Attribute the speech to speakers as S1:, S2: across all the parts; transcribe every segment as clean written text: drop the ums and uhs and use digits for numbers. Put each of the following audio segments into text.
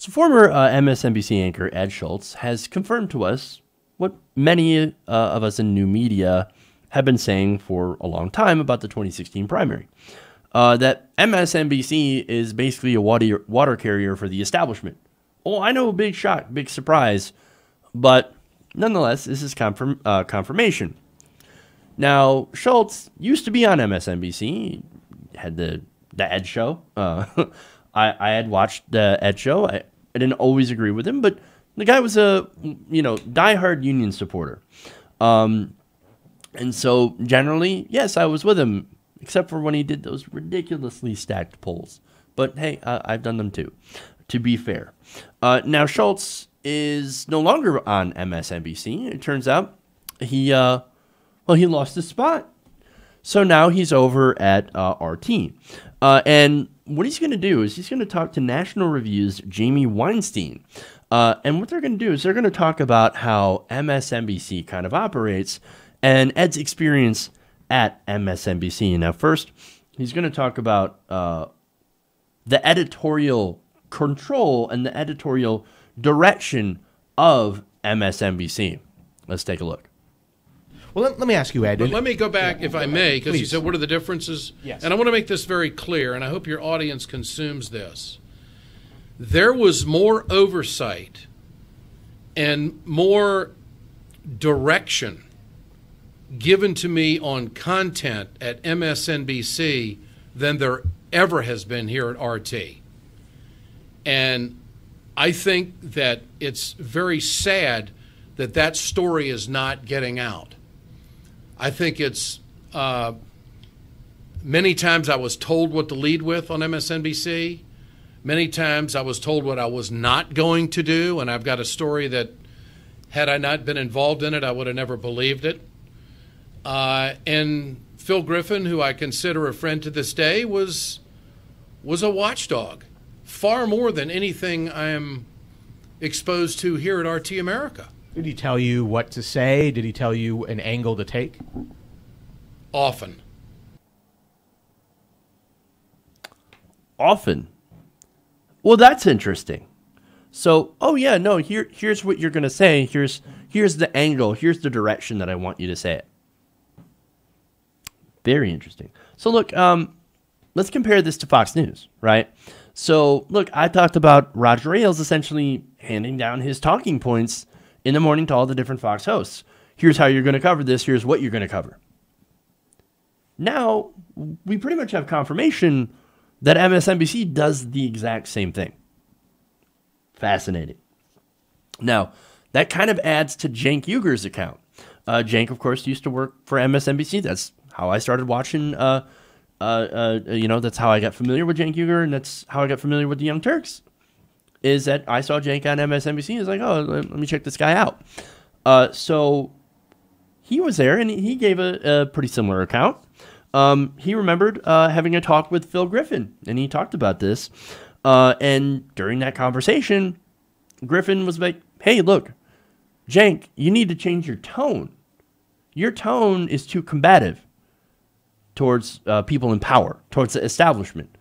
S1: So former MSNBC anchor Ed Schultz has confirmed to us what many of us in new media have been saying for a long time about the 2016 primary. That MSNBC is basically a water carrier for the establishment. Oh, I know, big shock, big surprise. But nonetheless, this is confirmation. Now, Schultz used to be on MSNBC, had the Ed Show. I had watched the Ed Show. I didn't always agree with him, but the guy was a diehard union supporter. And so generally, yes, I was with him, except for when he did those ridiculously stacked polls. But hey, I've done them too, to be fair. Now, Schultz is no longer on MSNBC. It turns out he lost his spot. So now he's over at RT. And what he's going to do is he's going to talk to National Review's Jamie Weinstein. And what they're going to do is they're going to talk about how MSNBC kind of operates and Ed's experience at MSNBC. Now, first, he's going to talk about the editorial control and the editorial direction of MSNBC. Let's take a look.
S2: Well, let me ask you, Ed.
S3: But let me go back, if I may, because you said, what are the differences?
S2: Yes.
S3: And I want to make this very clear, and I hope your audience consumes this. There was more oversight and more direction given to me on content at MSNBC than there ever has been here at RT. And I think that it's very sad that that story is not getting out. I think it's many times I was told what to lead with on MSNBC. Many times I was told what I was not going to do, and I've got a story that had I not been involved in it, I would have never believed it. And Phil Griffin, who I consider a friend to this day, was a watchdog, far more than anything I am exposed to here at RT America.
S2: Did he tell you what to say? Did he tell you an angle to take?
S3: Often.
S1: Often. Well, that's interesting. So, oh yeah, no, here's what you're going to say. Here's the angle. Here's the direction that I want you to say it. Very interesting. So look, let's compare this to Fox News, right? So look, I talked about Roger Ailes essentially handing down his talking points in the morning to all the different Fox hosts. Here's how you're going to cover this. Here's what you're going to cover. Now, we pretty much have confirmation that MSNBC does the exact same thing. Fascinating. Now, that kind of adds to Cenk Uygur's account. Cenk, of course, used to work for MSNBC. That's how I started watching, that's how I got familiar with Cenk Uygur, and that's how I got familiar with the Young Turks. Is that I saw Cenk on MSNBC. I was like, oh, let me check this guy out. So he was there, and he gave a pretty similar account. He remembered having a talk with Phil Griffin, and he talked about this. And during that conversation, Griffin was like, hey, look, Cenk, you need to change your tone. Your tone is too combative towards people in power, towards the establishment.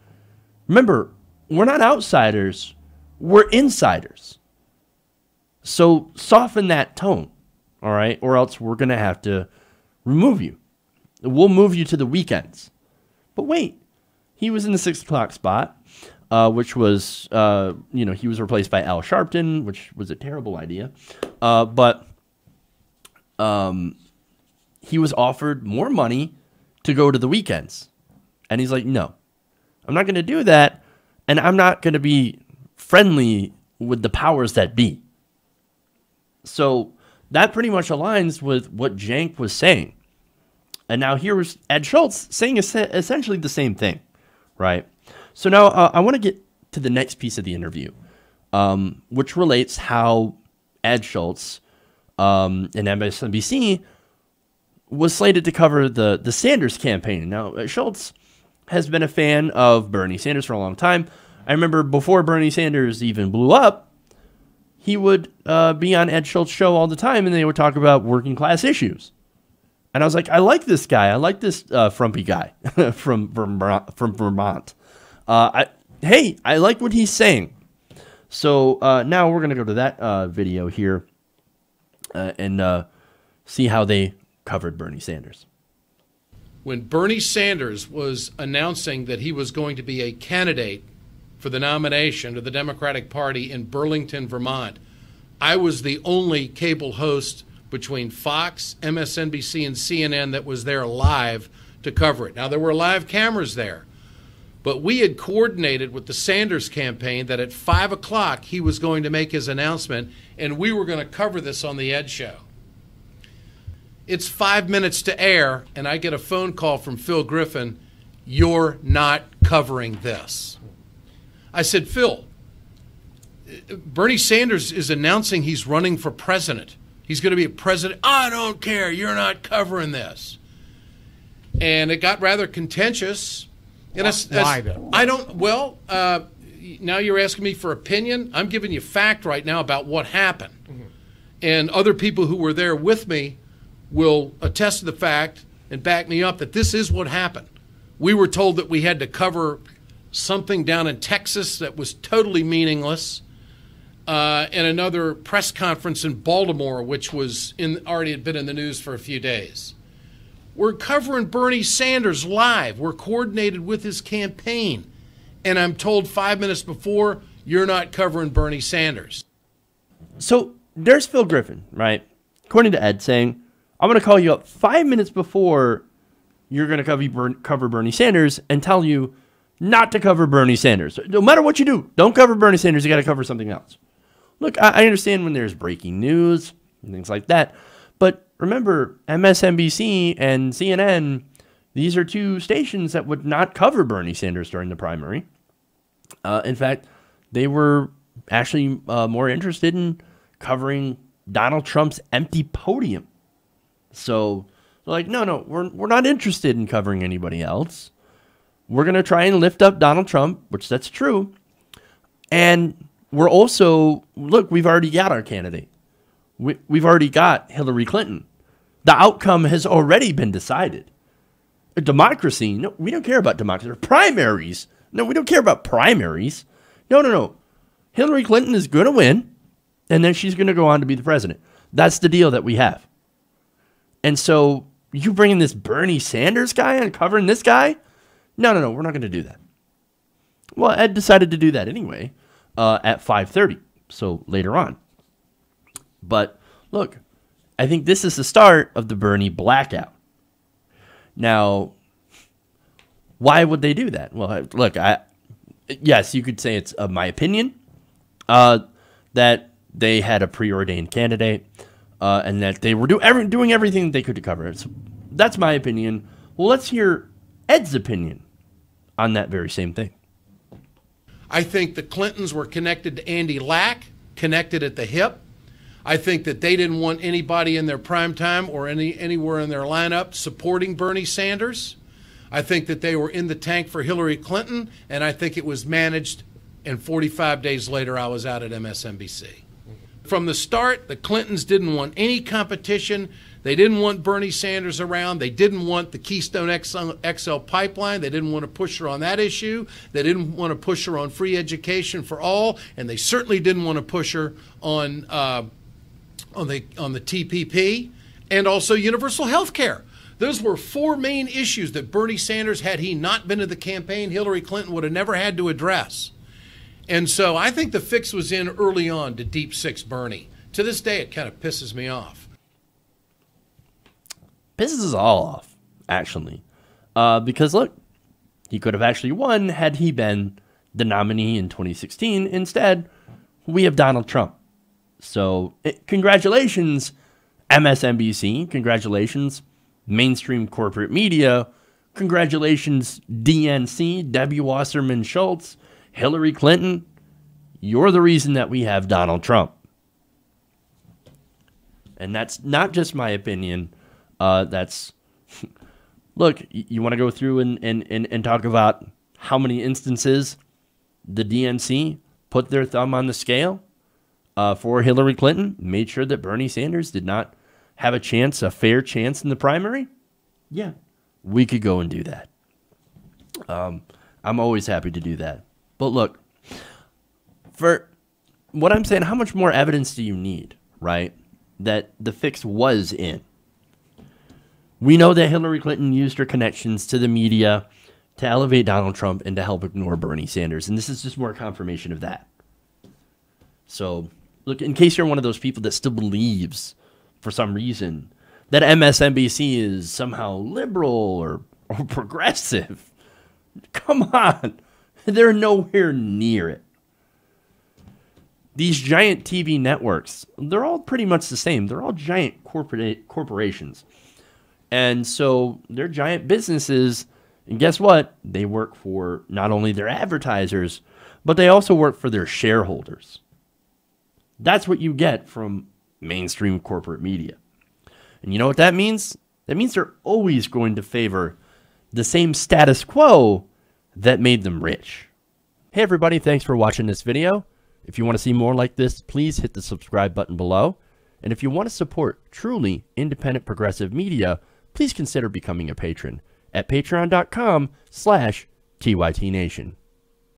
S1: Remember, we're not outsiders. We're insiders. So soften that tone, all right? Or else we're going to have to remove you. We'll move you to the weekends. But wait, he was in the 6 o'clock spot, which was, he was replaced by Al Sharpton, which was a terrible idea. But he was offered more money to go to the weekends. And he's like, no, I'm not going to do that. And I'm not going to be friendly with the powers that be. So that pretty much aligns with what Cenk was saying. And now here was Ed Schultz saying essentially the same thing, right? So now I want to get to the next piece of the interview, which relates how Ed Schultz and MSNBC was slated to cover the Sanders campaign. Now, Schultz has been a fan of Bernie Sanders for a long time. I remember before Bernie Sanders even blew up, he would be on Ed Schultz's show all the time, and they would talk about working class issues. And I was like, I like this guy. I like this frumpy guy from Vermont. I like what he's saying. So now we're going to go to that video here and see how they covered Bernie Sanders.
S3: When Bernie Sanders was announcing that he was going to be a candidate for the nomination of the Democratic Party in Burlington, Vermont, I was the only cable host between Fox, MSNBC, and CNN that was there live to cover it. Now, there were live cameras there, but we had coordinated with the Sanders campaign that at 5 o'clock he was going to make his announcement, and we were going to cover this on the Ed Show. It's 5 minutes to air, and I get a phone call from Phil Griffin, "You're not covering this." I said, "Phil, Bernie Sanders is announcing he's running for president. He's going to be a president." "I don't care. You're not covering this." And it got rather contentious. And
S2: Why though?
S3: I don't, well, now you're asking me for opinion. I'm giving you fact right now about what happened. Mm-hmm. And other people who were there with me will attest to the fact and back me up that this is what happened. We were told that we had to cover something down in Texas that was totally meaningless, and another press conference in Baltimore, which was already had been in the news for a few days. We're covering Bernie Sanders live. We're coordinated with his campaign. And I'm told 5 minutes before, "You're not covering Bernie Sanders."
S1: So there's Phil Griffin, right? According to Ed, saying, "I'm going to call you up 5 minutes before you're going to cover Bernie Sanders and tell you not to cover Bernie Sanders. No matter what you do, don't cover Bernie Sanders. You got to cover something else." Look, I understand when there's breaking news and things like that. But remember, MSNBC and CNN, these are two stations that would not cover Bernie Sanders during the primary. In fact, they were actually more interested in covering Donald Trump's empty podium. So, like, no, we're not interested in covering anybody else. We're going to try and lift up Donald Trump, which that's true. And we're also, look, we've already got our candidate. We've already got Hillary Clinton. The outcome has already been decided. A democracy, no, we don't care about democracy. Primaries, no, we don't care about primaries. No. Hillary Clinton is going to win, and then she's going to go on to be the president. That's the deal that we have. And so you bringing this Bernie Sanders guy and covering this guy? No, we're not going to do that. Well, Ed decided to do that anyway at 5:30, so later on. But look, I think this is the start of the Bernie blackout. Now, why would they do that? Well, look, yes, you could say it's my opinion that they had a preordained candidate and that they were doing everything they could to cover it. So that's my opinion. Well, let's hear Ed's opinion on that very same thing.
S3: I think the Clintons were connected to Andy Lack, connected at the hip. I think that they didn't want anybody in their prime time or anywhere in their lineup supporting Bernie Sanders. I think that they were in the tank for Hillary Clinton, and I think it was managed, and 45 days later I was out at MSNBC. From the start, the Clintons didn't want any competition. They didn't want Bernie Sanders around. They didn't want the Keystone XL pipeline. They didn't want to push her on that issue. They didn't want to push her on free education for all, and they certainly didn't want to push her on the TPP and also universal health care. Those were four main issues that Bernie Sanders, had he not been in the campaign, Hillary Clinton would have never had to address. And so I think the fix was in early on to Deep Six Bernie. To this day, it kind of pisses me off.
S1: Pisses us all off, actually. Because, look, he could have actually won had he been the nominee in 2016. Instead, we have Donald Trump. So, congratulations, MSNBC. Congratulations, mainstream corporate media. Congratulations, DNC, Debbie Wasserman Schultz, Hillary Clinton. You're the reason that we have Donald Trump. And that's not just my opinion. That's, look, you want to go through and talk about how many instances the DNC put their thumb on the scale for Hillary Clinton, made sure that Bernie Sanders did not have a fair chance in the primary? Yeah, we could go and do that. I'm always happy to do that. But look, what I'm saying, how much more evidence do you need, right, that the fix was in? We know that Hillary Clinton used her connections to the media to elevate Donald Trump and to help ignore Bernie Sanders. And this is just more confirmation of that. So, look, in case you're one of those people that still believes, for some reason, that MSNBC is somehow liberal or progressive, come on. They're nowhere near it. These giant TV networks, they're all pretty much the same. They're all giant corporations. And so they're giant businesses. And guess what? They work for not only their advertisers, but they also work for their shareholders. That's what you get from mainstream corporate media. And you know what that means? That means they're always going to favor the same status quo that made them rich. Hey everybody, thanks for watching this video. If you want to see more like this, please hit the subscribe button below. And if you want to support truly independent progressive media, please consider becoming a patron at patreon.com/TYTNation.